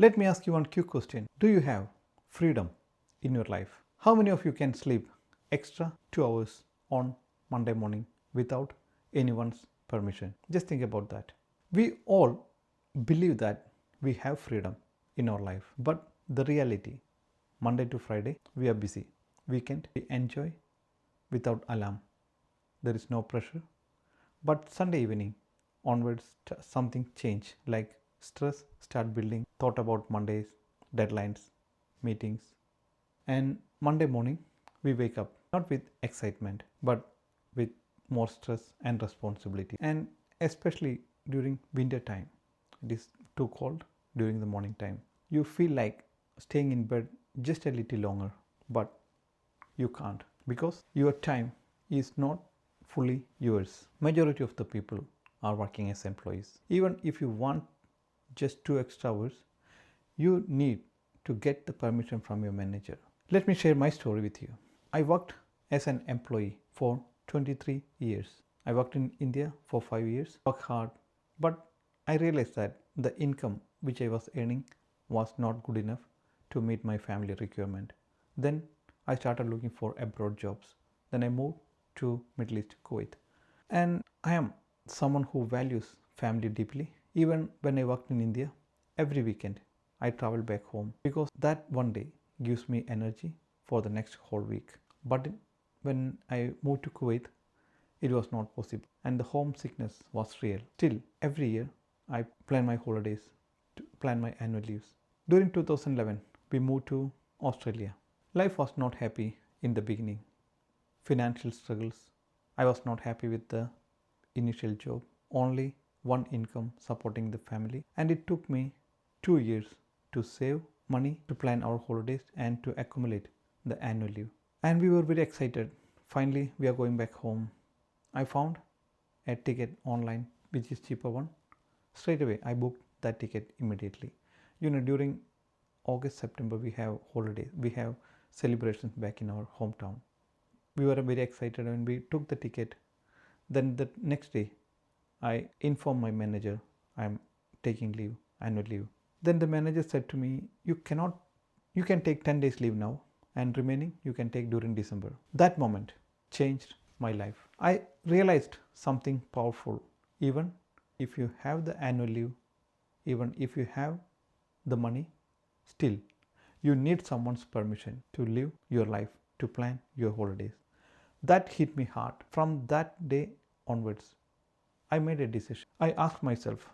Let me ask you one quick question. Do you have freedom in your life? How many of you can sleep extra 2 hours on Monday morning without anyone's permission? Just think about that. We all believe that we have freedom in our life, but the reality, Monday to Friday, we are busy. Weekend, we enjoy without alarm. There is no pressure. But Sunday evening onwards, something change, like stress start building, thought about Mondays, deadlines, meetings. And Monday morning, we wake up not with excitement, but with more stress and responsibility. And especially during winter time, it is too cold during the morning time. You feel like staying in bed just a little longer, but you can't because your time is not fully yours. Majority of the people are working as employees. Even if you want just 2 extra hours, you need to get the permission from your manager. Let me share my story with you. I worked as an employee for 23 years. I worked in India for 5 years, worked hard, but I realized that the income which I was earning was not good enough to meet my family requirement. Then I started looking for abroad jobs. Then I moved to Middle East, Kuwait. And I am someone who values family deeply. Even when I worked in India, every weekend I travel back home because that one day gives me energy for the next whole week. But when I moved to Kuwait, it was not possible and the homesickness was real. Still, every year I plan my holidays, plan my annual leaves. During 2011, we moved to Australia. Life was not happy in the beginning. Financial struggles. I was not happy with the initial job. Only one income supporting the family. And it took me 2 years to save money, to plan our holidays and to accumulate the annual leave. And we were very excited. Finally, we are going back home. I found a ticket online which is cheaper one. Straight away, I booked that ticket immediately. During August, September, we have holidays. We have celebrations back in our hometown. We were very excited when we took the ticket. Then the next day, I informed my manager I am taking leave, annual leave. Then the manager said to me, you can take 10 days leave now and remaining you can take during December. That moment changed my life. I realized something powerful. Even if you have the annual leave, even if you have the money, still you need someone's permission to live your life, to plan your holidays. That hit me hard. From that day onwards, I made a decision. I asked myself,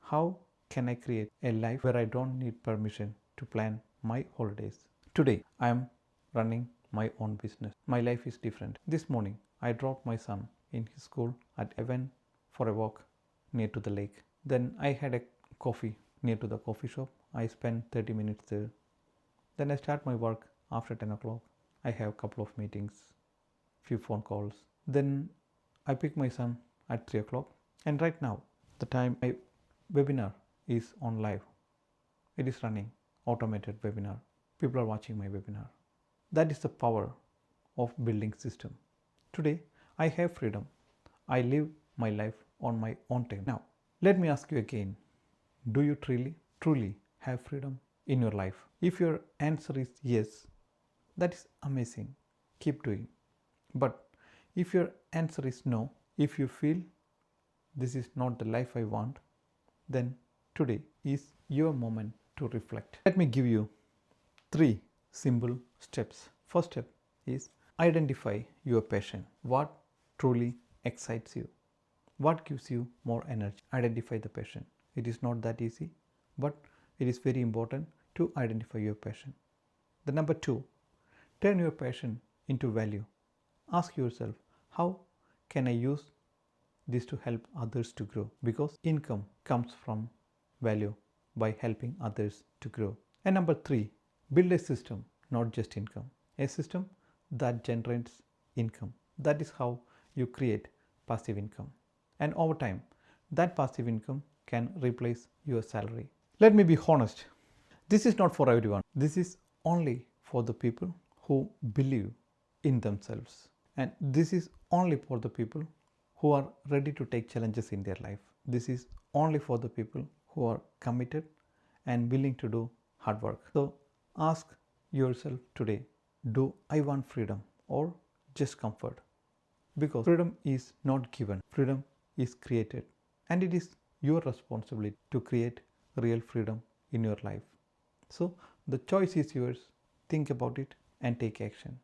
how can I create a life where I don't need permission to plan my holidays? Today, I am running my own business. My life is different. This morning, I dropped my son in his school at went for a walk near to the lake. Then I had a coffee near to the coffee shop. I spent 30 minutes there. Then I start my work after 10 o'clock. I have a couple of meetings, few phone calls. Then I pick my son at 3 o'clock. And right now, the time my webinar is on live. It is running, automated webinar. People are watching my webinar. That is the power of building system. Today, I have freedom. I live my life on my own time. Now, let me ask you again, do you truly have freedom in your life? If your answer is yes, that is amazing. Keep doing. But if your answer is no, if you feel this is not the life I want, then today is your moment to reflect. Let me give you 3 simple steps. First step is identify your passion. What truly excites you? What gives you more energy? Identify the passion. It is not that easy, but it is very important to identify your passion. The number 2, turn your passion into value. Ask yourself, how can I use this to help others to grow? Because income comes from value by helping others to grow. And number 3, build a system, not just income. A system that generates income. That is how you create passive income. And over time, that passive income can replace your salary. Let me be honest. This is not for everyone. This is only for the people who believe in themselves. And this is only for the people who are ready to take challenges in their life. This is only for the people who are committed and willing to do hard work. So ask yourself today, do I want freedom or just comfort? Because freedom is not given, freedom is created, and it is your responsibility to create real freedom in your life. So the choice is yours. Think about it and take action.